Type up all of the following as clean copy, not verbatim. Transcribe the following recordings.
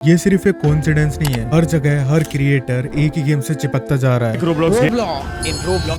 ये सिर्फ एक कोइंसिडेंस नहीं है, हर जगह हर क्रिएटर एक ही गेम से चिपकता जा रहा है,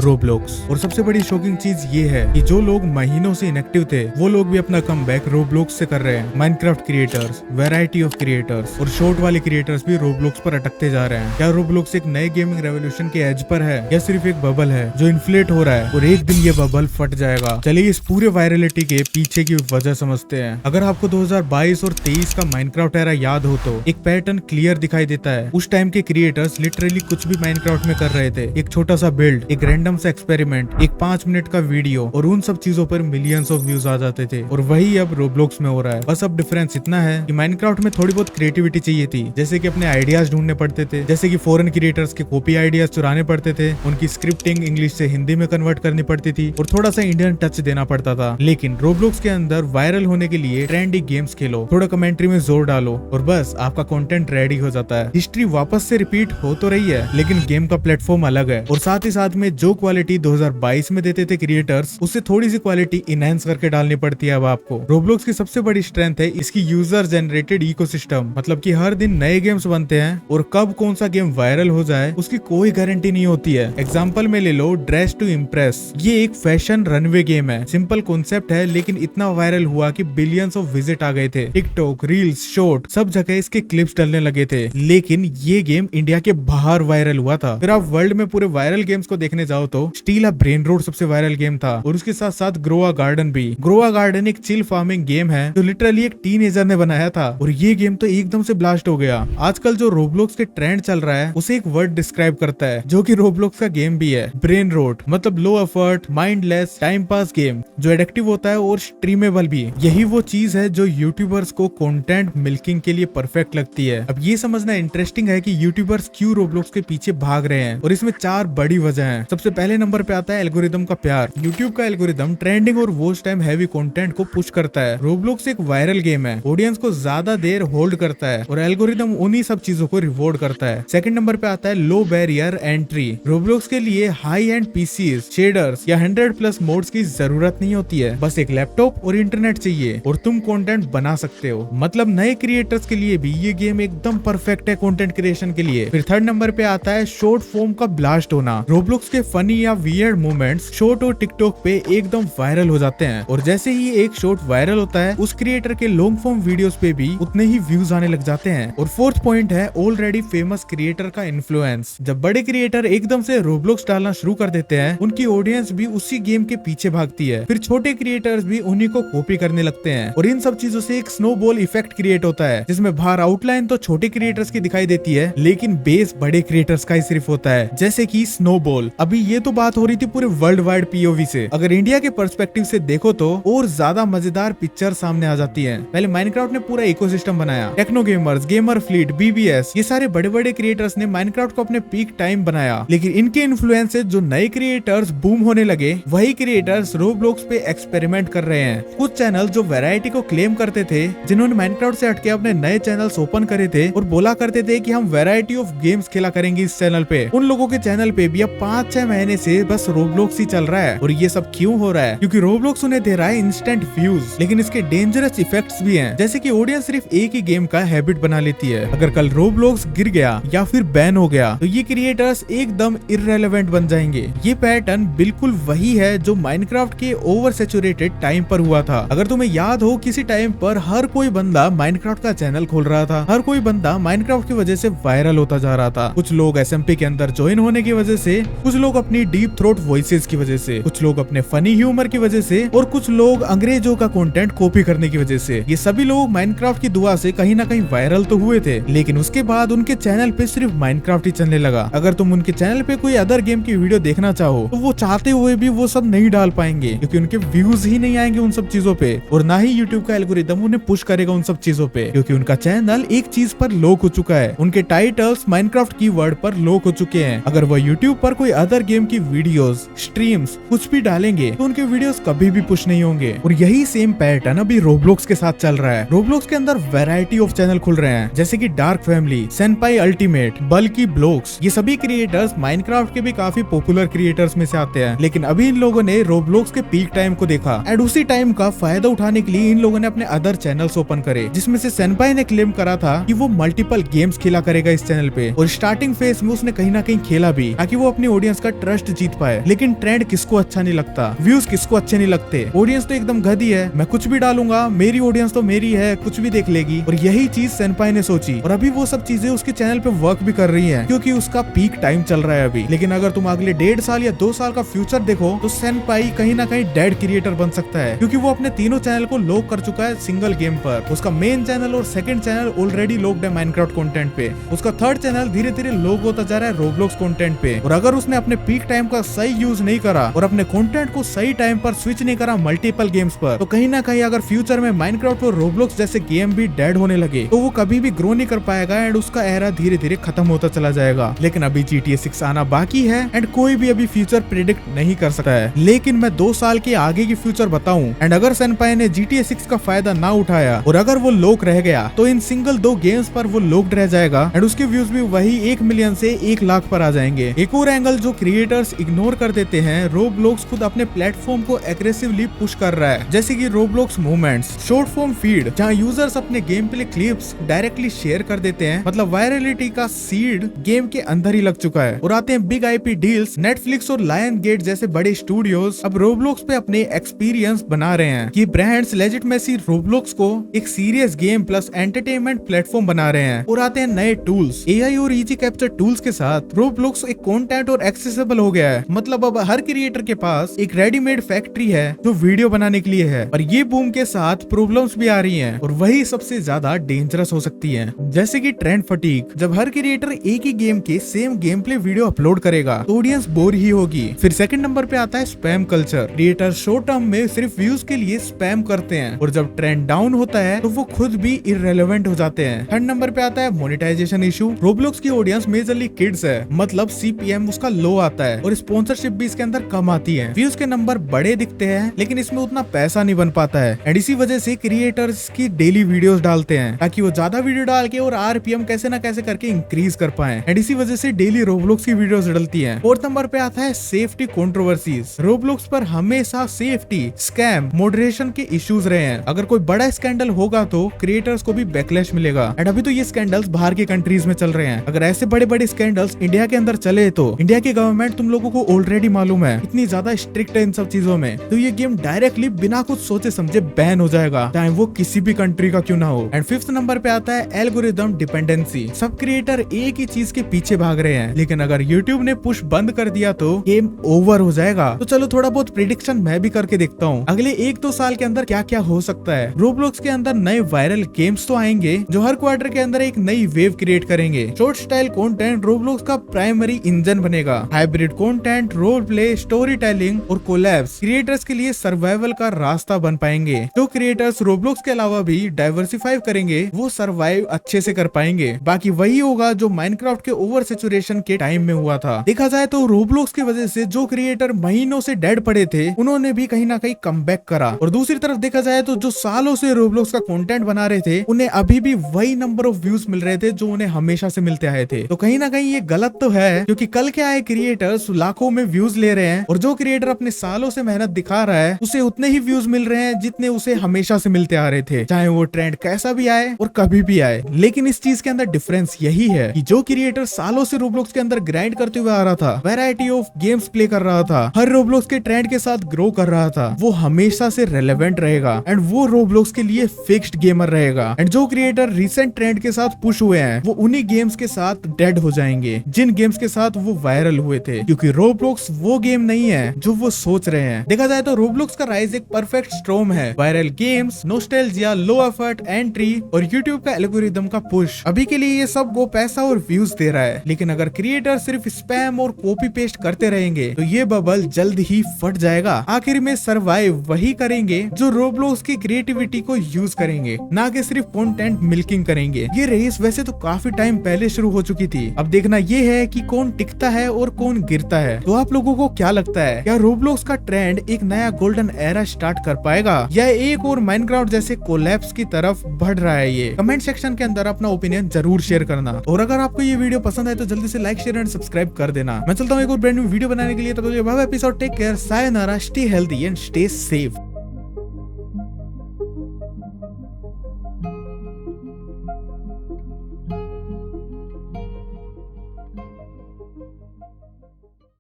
रोब्लॉक्स। और सबसे बड़ी शॉकिंग चीज ये है कि जो लोग महीनों से इनएक्टिव थे वो लोग भी अपना कमबैक रोब्लॉक्स से कर रहे हैं। Minecraft creators, variety of creators और शॉर्ट वाले क्रिएटर्स भी रोब्लॉक्स पर अटकते जा रहे हैं। क्या रोब्लॉक्स एक नए गेमिंग रेवोल्यूशन के एज पर है या सिर्फ एक बबल है जो इन्फ्लेट हो रहा है और एक दिन ये बबल फट जाएगा? चलिए इस पूरे वायरलिटी के पीछे की वजह समझते हैं। अगर आपको 2022 और 23 का माइनक्राफ्ट एरा याद हो तो एक पैटर्न क्लियर दिखाई देता है। उस टाइम के क्रिएटर्स लिटरली कुछ भी माइनक्राफ्ट में कर रहे थे। एक छोटा सा बिल्ड, एक रैंडम सा एक्सपेरिमेंट, एक 5 मिनट का वीडियो और उन सब चीजों पर मिलियंस ऑफ व्यूज आ जाते थे। और वही अब रोब्लॉक्स में हो रहा है। बस अब डिफरेंस इतना है कि माइनक्राफ्ट में थोड़ी बहुत क्रिएटिविटी चाहिए थी, जैसे कि अपने आइडियाज ढूंढने पड़ते थे, जैसे कि फॉरेन क्रिएटर्स के कॉपी आइडियाज चुराने पड़ते थे, उनकी स्क्रिप्टिंग इंग्लिश से हिंदी में कन्वर्ट करनी पड़ती थी और थोड़ा सा इंडियन टच देना पड़ता था। लेकिन रोब्लॉक्स के अंदर वायरल होने के लिए ट्रेंडी गेम्स खेलो, थोड़ा कमेंट्री में जोर डालो और बस आपका कंटेंट रेडी हो जाता है। हिस्ट्री वापस से रिपीट हो तो रही है लेकिन गेम का प्लेटफॉर्म अलग है और साथ ही साथ में जो क्वालिटी 2022 में देते थे क्रिएटर्स उससे थोड़ी सी क्वालिटी इनहेंस करके डालनी पड़ती है अब आपको। रोब्लॉक्स की सबसे बड़ी स्ट्रेंथ है इसकी यूजर जनरेटेड इकोसिस्टम, मतलब कि हर दिन नए गेम्स बनते हैं और कब कौन सा गेम वायरल हो जाए उसकी कोई गारंटी नहीं होती है। एग्जाम्पल में ले लो ड्रेस टू इम्प्रेस। ये एक फैशन रनवे गेम है, सिंपल कॉन्सेप्ट है लेकिन इतना वायरल हुआ कि बिलियंस ऑफ विजिट आ गए थे। टिकटॉक, रील्स, शॉर्ट सब जगह इसके क्लिप्स डलने लगे थे। लेकिन ये गेम इंडिया के बाहर वायरल हुआ था। फिर आप वर्ल्ड में पूरे वायरल गेम्स को देखने जाओ तो स्टील अ ब्रेन रोड सबसे वायरल गेम था और उसके साथ साथ ग्रो अ गार्डन भी। ग्रो अ गार्डन एक चिल फार्मिंग गेम है जो लिटरली एक टीनेजर ने बनाया था और ये गेम तो एकदम से ब्लास्ट हो गया। आजकल जो रोब्लॉक्स के ट्रेंड चल रहा है उसे एक वर्ड डिस्क्राइब करता है जो कि रोब्लॉक्स का गेम भी है, ब्रेन रोट। मतलब low effort, mindless, time pass game जो एडिक्टिव होता है और स्ट्रीमेबल भी। यही वो चीज है जो यूट्यूबर्स को कंटेंट मिल्किंग के लिए परफेक्ट लगती है। अब ये समझना इंटरेस्टिंग है कि यूट्यूबर्स क्यों रोब्लॉक्स के पीछे भाग रहे हैं और इसमें 4 बड़ी वजह हैं। सबसे पहले नंबर पे आता है एल्गोरिदम का प्यार। यूट्यूब का एल्गोरिदम ट्रेंडिंग और वॉच टाइम हैवी कंटेंट को पुश करता है। रोब्लॉक्स एक वायरल गेम है, ऑडियंस को ज्यादा देर होल्ड करता है और एल्गोरिदम उन्हीं सब चीजों को रिवॉर्ड करता है। सेकंड नंबर पे आता है लो बैरियर एंट्री। रोब्लॉक्स के लिए हाई एंड पीसीज, शेडर्स या 100+ मोड्स की जरूरत नहीं होती है, बस एक लैपटॉप और इंटरनेट चाहिए और तुम कंटेंट बना सकते हो। मतलब नए क्रिएटर्स के लिए भी ये गेम एकदम परफेक्ट है कंटेंट क्रिएशन के लिए। फिर थर्ड नंबर पे आता है शॉर्ट फॉर्म का ब्लास्ट होना। रोब्लॉक्स के फनी या वियर्ड मोमेंट्स शॉर्ट और टिकटॉक पे एकदम वायरल हो जाते हैं और जैसे ही एक शॉर्ट वायरल होता है उस क्रिएटर के लॉन्ग फॉर्म वीडियोस पे भी उतने ही व्यूज आने लग जाते हैं। और फोर्थ पॉइंट है ऑलरेडी फेमस क्रिएटर का इन्फ्लुएंस। जब बड़े क्रिएटर एकदम से रोब्लॉक्स डालना शुरू कर देते हैं उनकी ऑडियंस भी उसी गेम के पीछे भागती है। फिर छोटे क्रिएटर्स भी उन्हीं को कॉपी करने लगते हैं और इन सब चीजों से एक स्नोबॉल इफेक्ट क्रिएट होता है जिसमें बाहर आउटलाइन तो छोटे क्रिएटर्स की दिखाई देती है लेकिन बेस बड़े क्रिएटर्स का ही सिर्फ होता है, जैसे कि स्नोबॉल। अभी ये तो बात हो रही थी पूरे वर्ल्ड वाइड पीओवी से। अगर इंडिया के पर्सपेक्टिव से देखो तो और ज्यादा मजेदार पिक्चर सामने आ जाती है। पहले माइनक्राफ्ट ने पूरा इकोसिस्टम बनाया, टेक्नो गेमर्स, गेमर फ्लीट, बीबीएस, ये सारे बड़े बड़े क्रिएटर्स ने माइनक्राफ्ट को अपने पीक टाइम बनाया। लेकिन इनके इन्फ्लुएंस से जो नए क्रिएटर्स बूम होने लगे वही क्रिएटर्स रोब्लॉक्स पे एक्सपेरिमेंट कर रहे हैं। कुछ चैनल जो वैरायटी को क्लेम करते थे, जिन्होंने माइनक्राफ्ट से हटके अपने नए चैनल्स ओपन करे थे और बोला करते थे कि हम वैरायटी ऑफ गेम्स खेला करेंगे इस चैनल पे, उन लोगों के चैनल पे भी अब 5-6 महीने से बस रोब्लॉक्स ही चल रहा है। और ये सब क्यों हो रहा है? क्योंकि रोब्लॉक्स उन्हें दे रहा है इंस्टेंट व्यूज, लेकिन इसके डेंजरस इफेक्ट्स भी हैं, जैसे कि ऑडियंस सिर्फ एक ही गेम का हैबिट बना लेती है। अगर कल रोब्लॉक्स गिर गया या फिर बैन हो गया तो ये क्रिएटर्स एकदम इररेलेवेंट बन जाएंगे। ये पैटर्न बिल्कुल वही है जो माइनक्राफ्ट के ओवर सैचुरेटेड टाइम पर हुआ था। अगर तुम्हें याद हो किसी टाइम पर हर कोई बंदा माइनक्राफ्ट का चैनल खोल रहा था, हर कोई बंदा माइनक्राफ्ट की वजह से वायरल होता जा रहा था। कुछ लोग एसएमपी के अंदर ज्वाइन होने की वजह से, कुछ लोग अपनी डीप थ्रोट वॉइसेस की वजह से, कुछ लोग अपने फनी ह्यूमर की वजह से और कुछ लोग अंग्रेजों का कंटेंट कॉपी करने की वजह से। ये सभी लोग माइनक्राफ्ट की दुआ से कहीं ना कहीं वायरल तो हुए थे, लेकिन उसके बाद उनके चैनल पे सिर्फ माइनक्राफ्ट ही चलने लगा। अगर तुम उनके चैनल पे कोई अदर गेम की वीडियो देखना चाहो तो वो चाहते हुए भी वो सब नहीं डाल पाएंगे क्योंकि उनके व्यूज ही नहीं आएंगे उन सब चीजों पे और ना ही यूट्यूब का एल्गोरिदम उन्हें पुश करेगा उन सब चीजों पे क्योंकि उनका चैनल एक चीज पर लॉक हो चुका है। उनके टाइटल्स माइनक्राफ्ट कीवर्ड पर लॉक हो चुके हैं। अगर वो यूट्यूब पर कोई अदर गेम की वीडियोस, स्ट्रीम्स कुछ भी डालेंगे तो उनके वीडियोस कभी भी पुश नहीं होंगे। और यही सेम पैटर्न अभी रोब्लॉक्स के साथ चल रहा है। रोब्लॉक्स के अंदर वैरायटी ऑफ चैनल खुल रहे हैं जैसे कि डार्क फैमिली, सेनपाई अल्टीमेट, बल्कि ब्लॉग्स। ये सभी क्रिएटर्स माइनक्राफ्ट के भी काफी पॉपुलर क्रिएटर्स में से आते हैं, लेकिन अभी इन लोगों ने रोब्लॉक्स के पीक टाइम को देखा एंड उसी टाइम का फायदा उठाने के लिए इन लोगों ने अपने अदर चैनल्स ओपन करे, जिसमें से सेनपाई ने क्लेम करा करा था कि वो मल्टीपल गेम्स खेला करेगा इस चैनल पे, और स्टार्टिंग फेज में उसने कहीं ना कहीं खेला भी ताकि वो अपनी ऑडियंस का ट्रस्ट जीत पाए। लेकिन ट्रेंड किसको अच्छा नहीं लगता, व्यूज किसको अच्छे नहीं लगते, ऑडियंस तो एकदम गधी है, मैं कुछ भी डालूंगा, मेरी ऑडियंस तो मेरी है, कुछ भी देख लेगी। और यही चीज सेनपाई ने सोची, और अभी वो सब चीजें उसके चैनल पे वर्क भी कर रही है, क्योंकि उसका पीक टाइम चल रहा है अभी। लेकिन अगर तुम अगले 1.5 साल या 2 साल का फ्यूचर देखो तो सेनपाई कहीं ना कहीं डेड क्रिएटर बन सकता है, क्योंकि वो अपने तीनों चैनल को लॉक कर चुका है सिंगल गेम पर। उसका मेन चैनल और सेकंड चैनल ऑलरेडी लॉक्ड है माइनक्राफ्ट कंटेंट पे, उसका थर्ड चैनल धीरे धीरे लॉक होता जा रहा है रोब्लॉक्स कंटेंट पे। और अगर उसने अपने पीक टाइम का सही यूज नहीं करा और अपने कंटेंट को सही टाइम पर स्विच नहीं करा मल्टीपल गेम्स पर, तो कहीं ना कहीं अगर फ्यूचर में माइनक्राफ्ट और रोब्लॉक्स जैसे गेम भी डेड होने लगे तो वो कभी भी ग्रो नहीं कर पाएगा एंड उसका एरा धीरे धीरे खत्म होता चला जाएगा। लेकिन अभी GTA 6 आना बाकी है एंड कोई भी अभी फ्यूचर प्रिडिक्ट नहीं कर सकता है। लेकिन मैं 2 साल के आगे की फ्यूचर बताऊं एंड अगर सेनपाई ने GTA 6 का फायदा ना उठाया और अगर वो लॉक रह गया तो इन सिंगल 2 गेम्स पर वो लॉक्ड रह जाएगा एंड उसके व्यूज भी वही 1 मिलियन से 1 लाख पर आ जाएंगे। एक और एंगल जो क्रिएटर्स इग्नोर कर देते हैं, रोब्लॉक्स खुद अपने प्लेटफॉर्म को एग्रेसिवली पुश कर रहा है, जैसे कि Roblox movements, short form feed, जहां यूजर्स अपने game play clips directly share कर देते हैं। मतलब वायरलिटी का सीड गेम के अंदर ही लग चुका है। और आते हैं बिग IP डील्स, नेटफ्लिक्स और लायन गेट जैसे बड़े स्टूडियोज अब रोब्लॉक्स पे अपने एक्सपीरियंस बना रहे हैं। ये ब्रांड्स लेजिटमेसी रोब्लॉक्स को एक serious game plus entertainment platform बना रहे हैं। और आते हैं नए टूल्स, AI और इजी कैप्चर टूल्स के साथ रोब्लॉक्स एक कंटेंट और एक्सेसिबल हो गया है। मतलब अब हर क्रिएटर के पास एक रेडीमेड फैक्ट्री है जो वीडियो बनाने के लिए है। और ये बूम के साथ प्रॉब्लम्स भी आ रही हैं और वही सबसे ज्यादा डेंजरस हो सकती है, जैसे कि ट्रेंड फटीग। जब हर क्रिएटर एक ही गेम के same game play video upload करेगा तो ऑडियंस बोर ही होगी। फिर सेकंड नंबर पे आता है spam culture. Creator short term में सिर्फ व्यूज के लिए स्पैम करते हैं और जब ट्रेंड डाउन होता है तो वो खुद भी इररेलेवेंट हो जाते हैं। थर्ड नंबर पे आता है मोनेटाइजेशन इशू। रोब्लॉक्स की ऑडियंस मेजरली किड्स है, मतलब CPM उसका लो आता है और स्पॉन्सरशिप भी इसके अंदर कम आती है। व्यूज के नंबर बड़े दिखते हैं लेकिन इसमें उतना पैसा नहीं बन पाता है एंड इसी वजह से क्रिएटर्स की डेली वीडियोस डालते हैं ताकि वो ज्यादा वीडियो डाल के और RPM कैसे ना कैसे करके इंक्रीज कर पाए एंड इसी वजह से डेली रोब्लॉक्स की वीडियोस डलती हैं। फोर्थ नंबर पे आता है सेफ्टी कंट्रोवर्सीज। रोब्लॉक्स पर हमेशा सेफ्टी, स्कैम, मॉडरेशन के इश्यूज रहे हैं। अगर कोई बड़ा स्कैंडल होगा तो क्रिएटर्स को भी बैकलैश मिलेगा एंड अभी तो ये स्कैंडल्स बाहर के कंट्रीज में चल रहे हैं। अगर ऐसे बड़े बड़े स्कैंडल्स इंडिया के अंदर चले तो इंडिया की गवर्नमेंट, तुम लोगों को ऑलरेडी मालूम है, इतनी ज्यादा स्ट्रिक्ट है इन सब चीजों में, तो ये गेम डायरेक्टली बिना कुछ सोचे समझे बैन हो जाएगा, चाहे वो किसी भी कंट्री का क्यों ना हो। एंड फिफ्थ नंबर पे आता है एल्गोरिदम डिपेंडेंसी। सब क्रिएटर एक ही चीज के पीछे भाग रहे हैं, लेकिन अगर यूट्यूब ने पुश बंद कर दिया तो गेम ओवर हो जाएगा। तो चलो थोड़ा बहुत प्रिडिक्शन मैं भी करके देखता हूँ अगले 1-2 साल के अंदर क्या क्या हो सकता है। रोब्लॉक्स के अंदर नए वायरल गेम्स तो आएंगे जो हर क्वार्टर के अंदर एक नई वेव क्रिएट करेंगे। शॉर्ट स्टाइल कंटेंट रोब्लॉक्स का प्राइमरी इंजन बनेगा। Hybrid content, role play, storytelling और कोलैब्स क्रिएटर्स के लिए सर्वाइवल का रास्ता बन पाएंगे। जो क्रिएटर्स रोब्लॉक्स के अलावा भी डाइवर्सिफाई करेंगे वो सर्वाइव अच्छे से कर पाएंगे। बाकी वही होगा जो माइनक्राफ्ट के ओवर सैचुरेशन के टाइम में हुआ था। देखा जाए तो रोब्लॉक्स की वजह से जो क्रिएटर महीनों से डेड पड़े थे उन्होंने भी कहीं ना कहीं कमबैक करा, और दूसरी तरफ देखा जाए तो जो सालों से रोब्लॉक्स का कंटेंट बना रहे थे उन्हें अभी भी वही नंबर ऑफ व्यूज मिल रहे थे जो उन्हें हमेशा से मिलते आए थे। तो कहीं ना कहीं ये गलत तो है, क्योंकि कल के आए क्रिएटर्स लाखों में व्यूज ले रहे हैं और जो क्रिएटर अपने सालों से मेहनत दिखा रहा है उसे उतने ही व्यूज मिल रहे हैं जितने उसे हमेशा से मिलते आ रहे थे, चाहे वो ट्रेंड कैसा भी आए और कभी भी आए। लेकिन इस चीज के अंदर डिफरेंस यही है कि जो क्रिएटर सालों से रोब्लॉक्स के अंदर ग्राइंड करते हुए आ रहा था, वैरायटी ऑफ गेम्स प्ले कर रहा था, हर रोब्लॉक्स के ट्रेंड के साथ ग्रो कर रहा था, वो हमेशा से रेलेवेंट रहेगा एंड वो रोब्लॉक्स के लिए फिक्स्ड गेमर रहेगा। एंड जो क्रिएटर रिसेंट ट्रेंड के साथ पुश हुए हैं वो उन्हीं गेम्स के साथ डेड हो जाएंगे जिन गेम्स के साथ वो वायरल हुए थे, क्योंकि रोब्लॉक्स वो गेम नहीं है जो वो सोच रहे हैं। देखा जाए तो रोब्लॉक्स का राइज एक परफेक्ट स्टॉर्म है। Viral games, nostalgia, low effort entry और यूट्यूब का एल्गोरिदम का पुश, अभी के लिए ये सब वो पैसा और व्यूज दे रहा है। लेकिन अगर क्रिएटर सिर्फ स्पैम और कॉपी पेस्ट करते रहेंगे तो ये बबल जल्द ही फट जाएगा। आखिर में सर्वाइव वही करेंगे जो रोब्लॉक्स की क्रिएटिविटी को यूज करेंगे, ना कि सिर्फ कंटेंट मिल्किंग करेंगे। ये रेस वैसे तो काफी टाइम पहले शुरू हो चुकी थी, अब देखना ये है कि कौन टिकता है और कौन गिरता है। तो आप लोगों को क्या लगता है, क्या रोब्लॉक्स का ट्रेंड एक नया गोल्डन एरा स्टार्ट कर पाएगा या एक और माइनक्राफ्ट जैसे कोलैप्स की तरफ बढ़ रहा है? ये कमेंट सेक्शन के अंदर अपना ओपिनियन जरूर शेयर करना। और अगर आपको ये वीडियो पसंद आए तो जल्दी से लाइक, शेयर एंड सब्सक्राइब कर देना। मैं चलता हूँ एक और ब्रांड न्यू वीडियो बनाने के लिए, तब तक bye bye, peace out, take care, sayonara, stay healthy and stay safe.